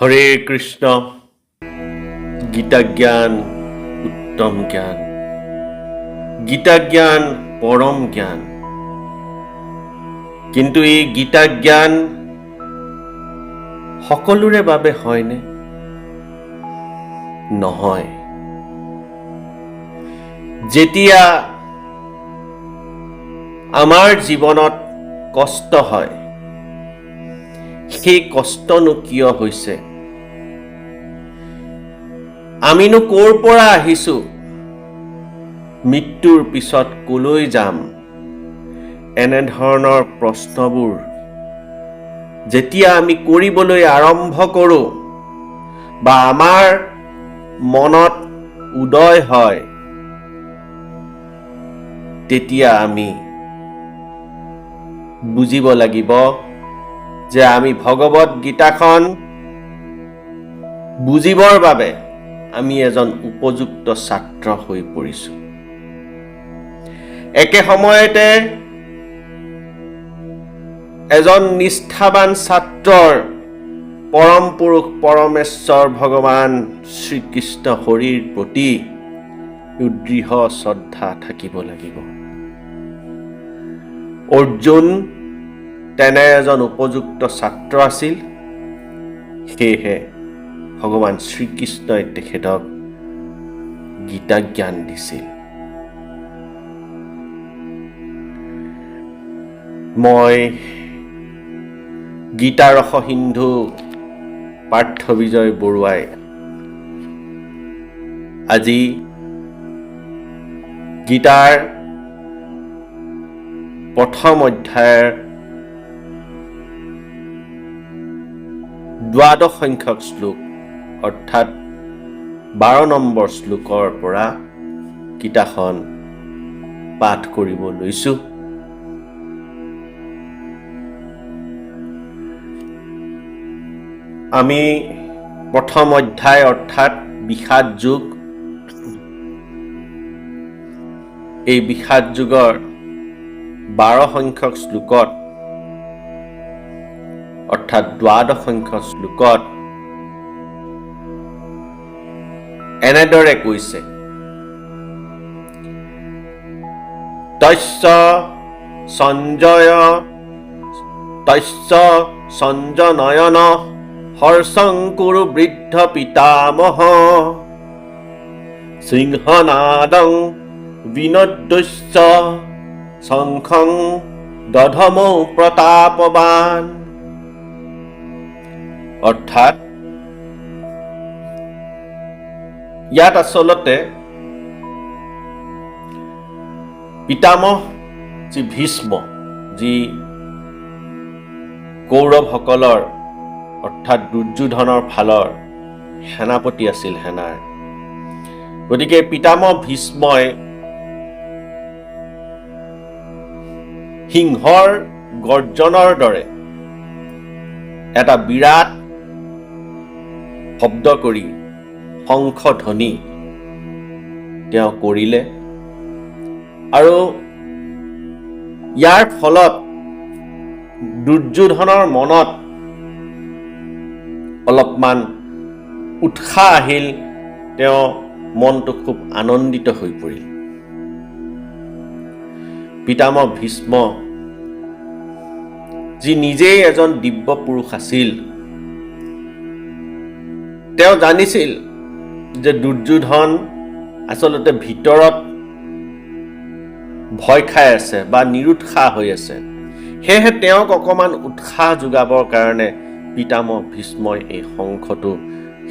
হৰে কৃষ্ণ। গীতা জ্ঞান উত্তম জ্ঞান, গীতা জ্ঞান পৰম জ্ঞান। কিন্তু এই গীতা জ্ঞান সকলোৰে বাবে হয়নে? নহয়। যেতিয়া আমাৰ জীৱনত কষ্ট হয়, সেই কষ্টনো কিয় হৈছে? আমিনো ক'ৰ পৰা আহিছোঁ, মৃত্যুৰ পিছত কলৈ যাম? এনেধৰণৰ প্ৰশ্নবোৰ যেতিয়া আমি কৰিবলৈ আৰম্ভ কৰোঁ বা আমাৰ মনত উদয় হয়, তেতিয়া আমি বুজিব লাগিব যে আমি ভগৱত গীতাখন বুজিবৰ বাবে আমি এজন উপযুক্ত ছাত্ৰ হৈ পৰিছোঁ। একে সময়তে এজন নিষ্ঠাবান ছাত্ৰৰ পৰম পুৰুষ পৰমেশ্বৰ ভগৱান শ্ৰীকৃষ্ণ হৰিৰ প্ৰতি দৃঢ় শ্ৰদ্ধা থাকিব লাগিব। অৰ্জুন তেনে এজন উপযুক্ত ছাত্ৰ আছিল। সেয়েহে ভগৱান শ্ৰীকৃষ্ণই তেখেতক গীতা জ্ঞান দিছিল। মই গীতা ৰসসিন্ধু পাৰ্থ বিজয় বৰুৱাই আজি গীতাৰ প্ৰথম অধ্যায়ৰ 12 সংখ্যক শ্লোক অৰ্থাৎ 12 নম্বৰ শ্লোকৰ পৰা গীতাখন পাঠ কৰিব লৈছোঁ। আমি প্ৰথম অধ্যায় অৰ্থাৎ বিষাদ যুগ, এই বিষাদ যুগৰ 12 সংখ্যক শ্লোকত অৰ্থাৎ 12 সংখ্যক শ্লোকত এনেদৰে কৈছে, তস্য সঞ্জনয়ন হৰ্ষং কুৰু বৃদ্ধ পিতামহ সিংহনাদং বিনদ্যস্য শংখং দধমৌ প্ৰতাপবান। অৰ্থাৎ ইয়াত আচলতে পিতামহ যি ভীষ্ম, যি কৌৰৱসকলৰ অৰ্থাৎ দুৰ্যোধনৰ ফালৰ সেনাপতি আছিল সেনাৰ, গতিকে পিতামহ ভীষ্মই সিংহৰ গৰ্জনৰ দৰে এটা বিৰাট শব্দ কৰি শংখ ধ্বনি তেওঁ কৰিলে আৰু ইয়াৰ ফলত দুৰ্যোধনৰ মনত অলপমান উৎসাহ আহিল। তেওঁ মনটো খুব আনন্দিত হৈ পৰিল। পিতামহ ভীষ্ম যি নিজেই এজন দিব্য পুৰুষ আছিল, তেওঁ জানিছিল যে দুৰ্যোধন আচলতে ভিতৰত ভয় খাই আছে বা নিৰুৎসাহ হৈ আছে। সেয়েহে তেওঁক অকণমান উৎসাহ যোগাবৰ কাৰণে পিতামহ ভীষ্মই এই শংখটো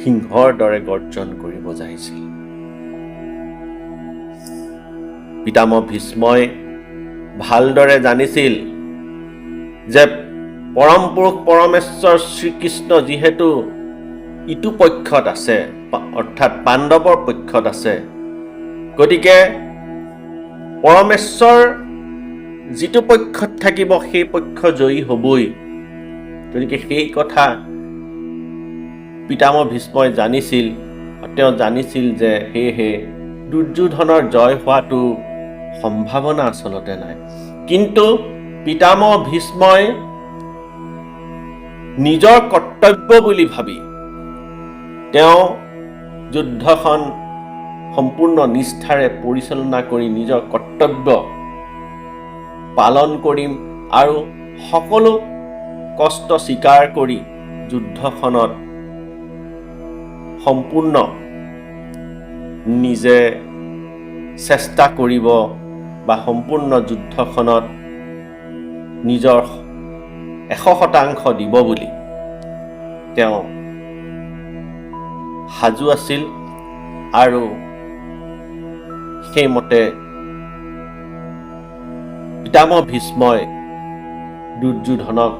সিংহৰ দৰে গৰ্জন কৰি বজাইছিল। পিতামহ ভীষ্মই ভালদৰে জানিছিল যে পৰম পুৰুষ পৰমেশ্বৰ শ্ৰীকৃষ্ণ যিহেতু ইটো পক্ষত আছে, অৰ্থাৎ পাণ্ডৱৰ পক্ষত আছে, গতিকে পৰমেশ্বৰ যিটো পক্ষত থাকিব সেই পক্ষ জয়ী হ'বই। গতিকে সেই কথা পিতামহ ভীষ্মই জানিছিল। তেওঁ জানিছিল যে সেয়েহে দুৰ্যোধনৰ জয় হোৱাটো সম্ভাৱনা আচলতে নাই। কিন্তু পিতামহ ভীষ্মই নিজৰ কৰ্তব্য বুলি ভাবি তেওঁ যুদ্ধখন সম্পূৰ্ণ নিষ্ঠাৰে পৰিচালনা কৰি নিজৰ কৰ্তব্য পালন কৰিম আৰু সকলো কষ্ট স্বীকাৰ কৰি যুদ্ধখনত সম্পূৰ্ণ নিজে চেষ্টা কৰিব বা সম্পূৰ্ণ যুদ্ধখনত নিজৰ 100% দিব বুলি তেওঁ সাজু আছিল আৰু সেইমতে পিতামহ ভীষ্মই দুৰ্যোধনক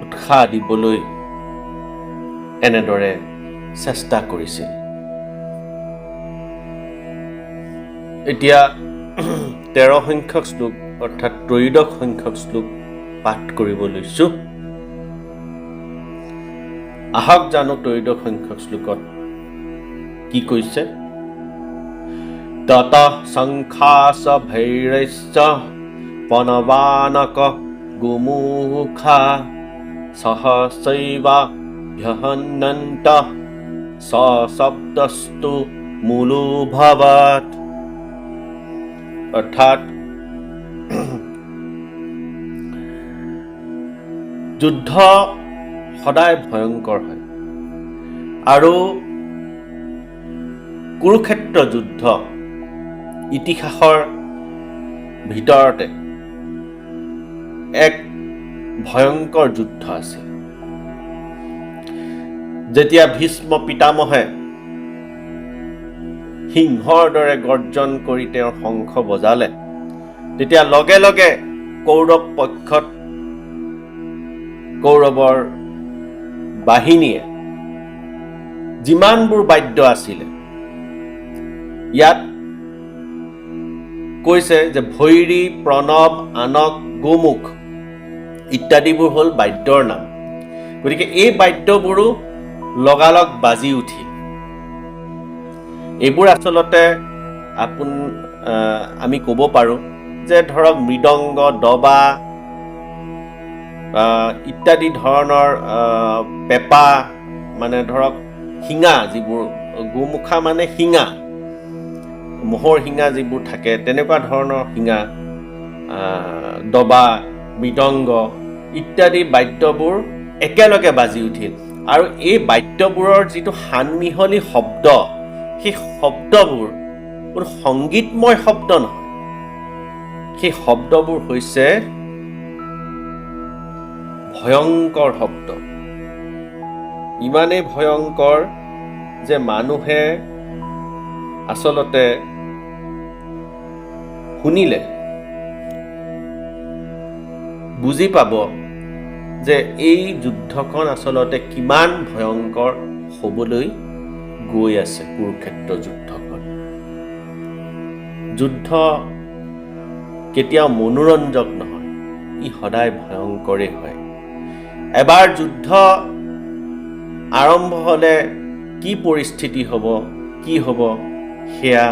উৎসাহ দিবলৈ এনেদৰে চেষ্টা কৰিছিল। এতিয়া 13 সংখ্যক শ্লোক অৰ্থাৎ 13 সংখ্যক শ্লোক পাঠ কৰিব লৈছোঁ। আহক জানো 13 সংখ্যক শ্লোকত কি কৈছে। তত শংখাস ভৈৰস্য পনবানক গোমুখা সহসৈবা ভ্যহনন্ত সশব্দস্তু মূলোভৱৎ। অৰ্থাৎ যুদ্ধ সদায় ভয়ংকৰ হয় আৰু কুৰুক্ষেত্ৰ যুদ্ধ ইতিহাসৰ ভিতৰতে এক ভয়ংকৰ যুদ্ধ আছিল। যেতিয়া ভীষ্ম পিতামহে সিংহৰ দৰে গৰ্জন কৰি তেওঁৰ শংখ বজালে, তেতিয়া লগে লগে কৌৰৱ পক্ষত কৌৰৱৰ বাহিনীয়ে যিমানবোৰ বাদ্য আছিলে, ইয়াত কৈছে যে ভৈৰী, প্ৰণৱ, আনক, গোমুখ ইত্যাদিবোৰ হ'ল বাদ্যৰ নাম। গতিকে এই বাদ্যবোৰো লগালগ বাজি উঠিল। এইবোৰ আচলতে আমি ক'ব পাৰোঁ যে ধৰক মৃদংগ, দবা ইত্যাদি ধৰণৰ পেঁপা, মানে ধৰক শিঙা, যিবোৰ গোমুখা মানে শিঙা, ম'হৰ শিঙা যিবোৰ থাকে তেনেকুৱা ধৰণৰ শিঙা, দবা, মৃদংগ ইত্যাদি বাদ্যবোৰ একেলগে বাজি উঠিল। আৰু এই বাদ্যবোৰৰ যিটো সানমিহলি শব্দ, সেই শব্দবোৰ কোনো সংগীতময় শব্দ নহয়, সেই শব্দবোৰ হৈছে ভয়ংকৰ শব্দ। ইমানেই ভয়ংকৰ যে মানুহে আচলতে শুনিলে বুজি পাব যে এই যুদ্ধখন আচলতে কিমান ভয়ংকৰ হ'বলৈ গৈ আছে। কুৰুক্ষেত্ৰ যুদ্ধখন, যুদ্ধ কেতিয়াও মনোৰঞ্জক নহয়, ই সদায় ভয়ংকৰেই হয়। এবাৰ যুদ্ধ আৰম্ভ হ'লে কি পৰিস্থিতি হ'ব, কি হ'ব, সেয়া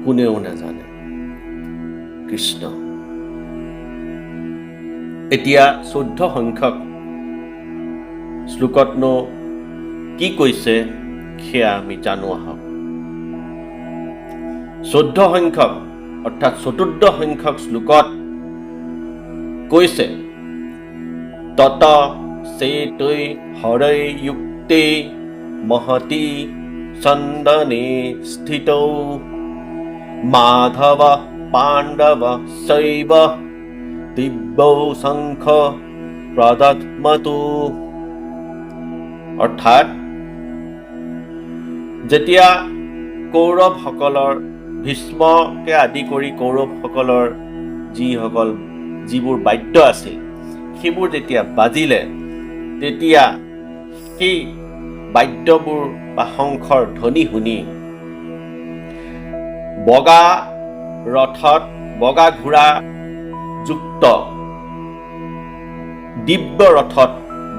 কোনেও নাজানে। কৃষ্ণ। এতিয়া 14 সংখ্যক শ্লোকতনো কি কৈছে সেয়া আমি জানো আহক। 14 সংখ্যক অৰ্থাৎ 14 সংখ্যক শ্লোকত কৈছে, তত সেতৈ হৰৈ যুক্তে মহতি চন্দনে স্থিতৌ মাধৱ পাণ্ডৱ শৈব দিব্যৌ শংখ প্ৰদত্মতু। অৰ্থাৎ যেতিয়া কৌৰৱসকলৰ, ভীষ্মকে আদি কৰি কৌৰৱসকলৰ যিবোৰ বাদ্য আছিল, সেইবোৰ যেতিয়া বাজিলে, তেতিয়া সেই বাদ্যবোৰ বা শংখৰ ধ্বনি শুনি বগা ৰথত, বগা ঘোঁৰা যুক্ত দিব্য ৰথত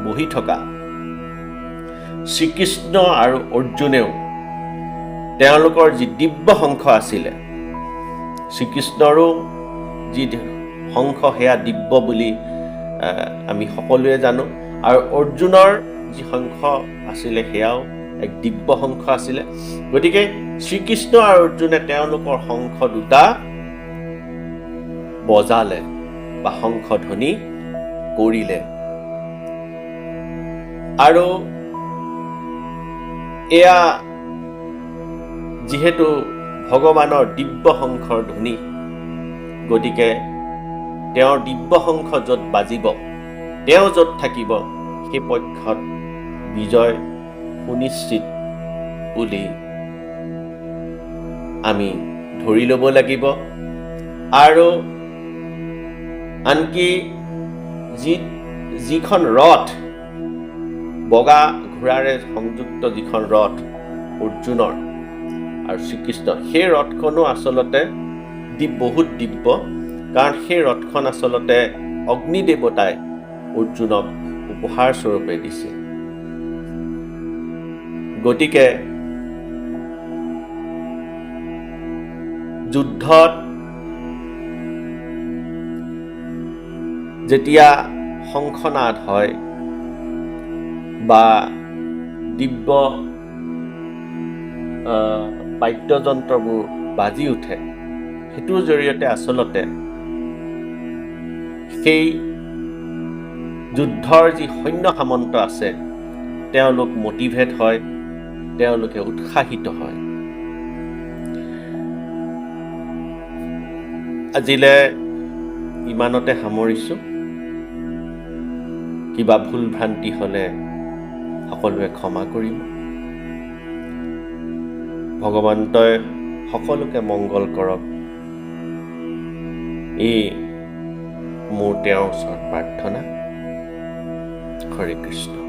বহি থকা শ্ৰীকৃষ্ণ আৰু অৰ্জুনেও তেওঁলোকৰ যি দিব্য শংখ আছিলে, শ্ৰীকৃষ্ণৰো যি শংখ সেয়া দিব্য বুলি আমি সকলোৱে জানো, আৰু অৰ্জুনৰ যি শংখ আছিলে সেয়াও এক দিব্য শংখ আছিলে। গতিকে শ্ৰীকৃষ্ণ আৰু অৰ্জুনে তেওঁলোকৰ শংখ দুটা বজালে বা শংখধ্বনি কৰিলে। আৰু এয়া যিহেতু ভগৱানৰ দিব্য শংখৰ ধ্বনি, গতিকে তেওঁৰ দিব্য শংখ য'ত বাজিব, তেওঁ য'ত থাকিব, সেই পক্ষত বিজয় সুনিশ্চিত বুলি আমি ধৰি ল'ব লাগিব। আৰু আনকি যিখন ৰথ, বগা ঘোঁৰাৰে সংযুক্ত যিখন ৰথ অৰ্জুনৰ আৰু শ্ৰীকৃষ্ণ, সেই ৰথখনো আচলতে বহুত দিব্য, কাৰণ সেই ৰথখন আচলতে অগ্নি দেৱতাই অৰ্জুনক উপহাৰ স্বৰূপে দিছিল। গতিকে যুদ্ধত যেতিয়া শংখনাদ হয় বা দিব্য বাদ্যযন্ত্ৰবোৰ বাজি উঠে, সেইটোৰ জৰিয়তে আচলতে সেই যুদ্ধৰ যি সৈন্য সামন্ত আছে তেওঁলোক মটিভেট হয়, তেওঁলোকে উৎসাহিত হয়। আজিলৈ ইমানতে সামৰিছোঁ। কিবা ভুল ভ্ৰান্তি হ'লে সকলোৱে ক্ষমা কৰিব। ভগৱন্তই সকলোকে মংগল কৰক, এই মোৰ তেওঁৰ ওচৰত প্ৰাৰ্থনা। হৰে কৃষ্ণ।